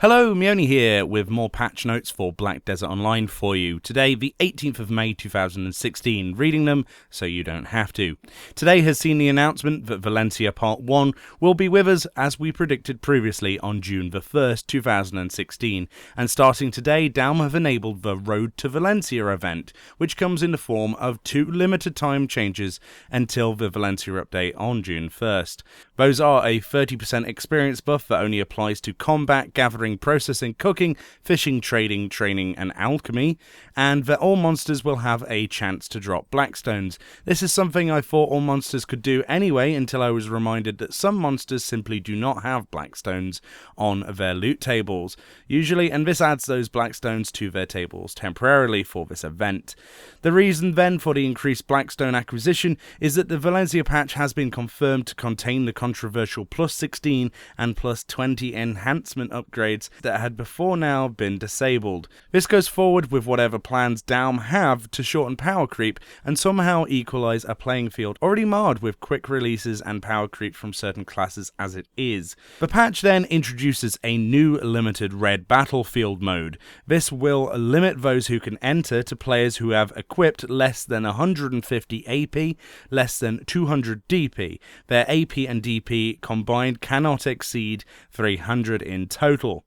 Hello, Meoni here with more patch notes for Black Desert Online for you. Today, the 18th of May 2016, reading them so you don't have to. Today has seen the announcement that Valencia Part 1 will be with us as we predicted previously on June the 1st, 2016, and starting today, Daum have enabled the Road to Valencia event, which comes in the form of 2 limited time changes until the Valencia update on June 1st. Those are a 30% experience buff that only applies to combat, gathering, processing, cooking, fishing, trading, training, and alchemy, and that all monsters will have a chance to drop blackstones. This is something I thought all monsters could do anyway until I was reminded that some monsters simply do not have blackstones on their loot tables, usually, and this adds those blackstones to their tables temporarily for this event. The reason then for the increased blackstone acquisition is that the Valencia patch has been confirmed to contain the controversial plus 16 and plus 20 enhancement upgrades that had before now been disabled. This goes forward with whatever plans Daum have to shorten power creep and somehow equalize a playing field already marred with quick releases and power creep from certain classes as it is. The patch then introduces a new limited red battlefield mode. This will limit those who can enter to players who have equipped less than 150 AP, less than 200 DP. Their AP and DP combined cannot exceed 300 in total.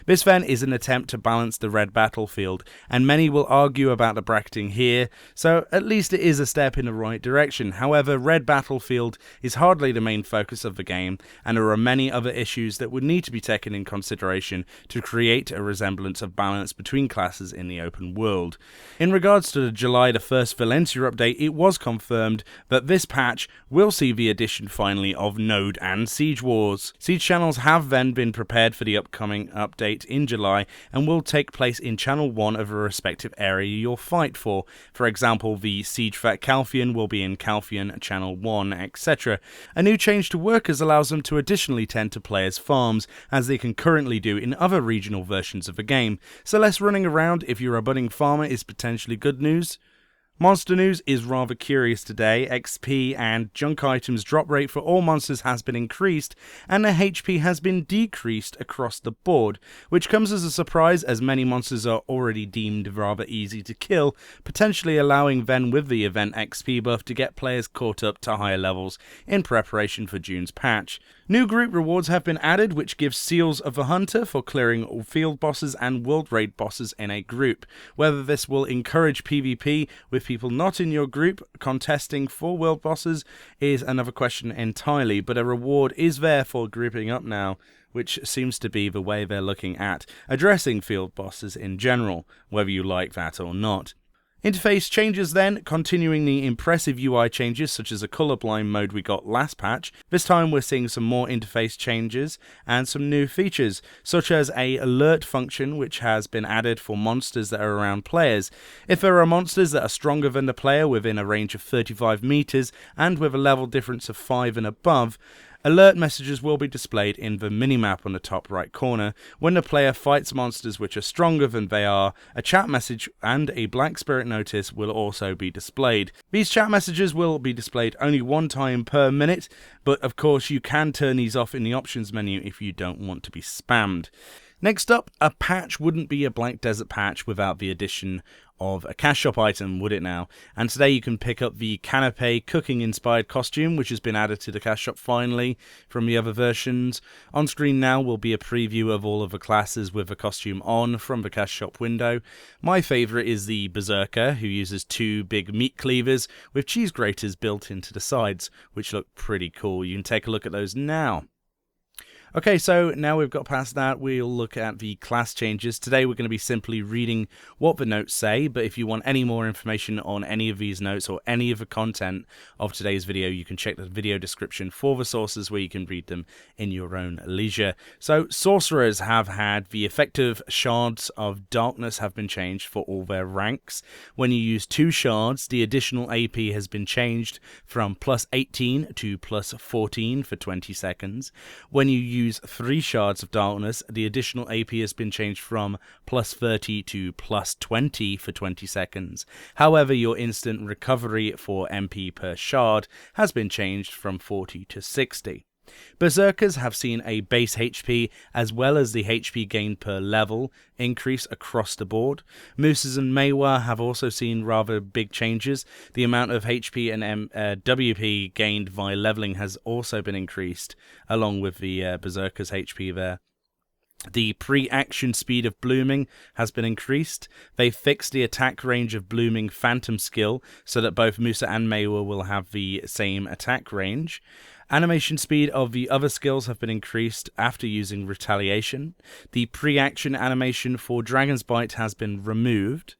This then is an attempt to balance the red battlefield, and many will argue about the bracketing here, so at least it is a step in the right direction. However, red battlefield is hardly the main focus of the game, and there are many other issues that would need to be taken in consideration to create a resemblance of balance between classes in the open world. In regards to the July the 1st Valencia update, it was confirmed that this patch will see the addition finally of Node and Siege Wars. Siege channels have then been prepared for the upcoming update in July and will take place in Channel 1 of a respective area you'll fight for. For example, the Siege Fat Calfian will be in Calfian Channel 1, etc. A new change to workers allows them to additionally tend to players' farms, as they can currently do in other regional versions of the game, so less running around if you're a budding farmer is potentially good news. Monster news is rather curious today. XP and junk items drop rate for all monsters has been increased, and their HP has been decreased across the board, which comes as a surprise as many monsters are already deemed rather easy to kill, potentially allowing then with the event XP buff to get players caught up to higher levels in preparation for June's patch. New group rewards have been added, which gives Seals of the Hunter for clearing all field bosses and world raid bosses in a group. Whether this will encourage PvP with people not in your group contesting for world bosses is another question entirely, but a reward is there for grouping up now, which seems to be the way they're looking at addressing field bosses in general, whether you like that or not. Interface changes then, continuing the impressive UI changes such as a colorblind mode we got last patch. This time we're seeing some more interface changes and some new features, such as a alert function which has been added for monsters that are around players. If there are monsters that are stronger than the player within a range of 35 meters and with a level difference of 5 and above, alert messages will be displayed in the minimap on the top right corner. When the player fights monsters which are stronger than they are, a chat message and a black spirit notice will also be displayed. These chat messages will be displayed only one time per minute, but of course you can turn these off in the options menu if you don't want to be spammed. Next up, a patch wouldn't be a Black Desert patch without the addition of a cash shop item, would it now? And today you can pick up the canapé cooking inspired costume, which has been added to the cash shop finally from the other versions. On screen now will be a preview of all of the classes with the costume on from the cash shop window. My favourite is the Berserker, who uses 2 big meat cleavers with cheese graters built into the sides, which look pretty cool. You can take a look at those now. Okay, so now we've got past that, we'll look at the class changes. Today we're going to be simply reading what the notes say, but if you want any more information on any of these notes or any of the content of today's video, you can check the video description for the sources where you can read them in your own leisure. So, sorcerers have had the effective shards of darkness have been changed for all their ranks. When you use 2 shards, the additional AP has been changed from plus 18 to plus 14 for 20 seconds. When you use 3 shards of darkness, the additional AP has been changed from plus 30 to plus 20 for 20 seconds. However, your instant recovery for MP per shard has been changed from 40 to 60. Berserkers have seen a base HP as well as the HP gained per level increase across the board. Mooses and Meiwa have also seen rather big changes. The amount of HP and WP gained via leveling has also been increased, along with the Berserkers' HP there. The pre-action speed of blooming has been increased. They fixed the attack range of blooming phantom skill so that both Musa and Meiwa will have the same attack range. Animation speed of the other skills have been increased after using retaliation. The pre-action animation for Dragon's Bite has been removed.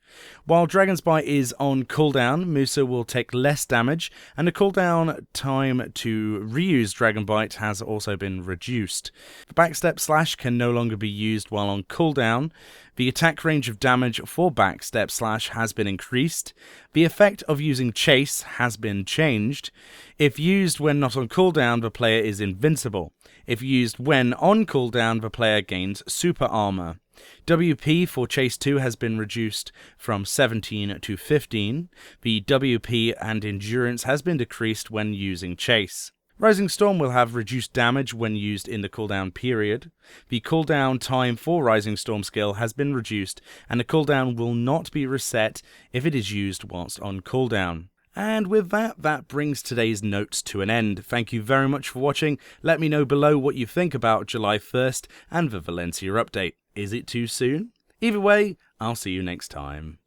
While Dragon's Bite is on cooldown, Musa will take less damage, and the cooldown time to reuse Dragon Bite has also been reduced. The backstep slash can no longer be used while on cooldown. The attack range of damage for backstep slash has been increased. The effect of using chase has been changed. If used when not on cooldown, the player is invincible. If used when on cooldown, the player gains super armor. WP for Chase 2 has been reduced from 17 to 15. The WP and Endurance has been decreased when using Chase. Rising Storm will have reduced damage when used in the cooldown period. The cooldown time for Rising Storm skill has been reduced, and the cooldown will not be reset if it is used whilst on cooldown. And with that brings today's notes to an end. Thank you very much for watching. Let me know below what you think about July 1st and the Valencia update. Is it too soon? Either way, I'll see you next time.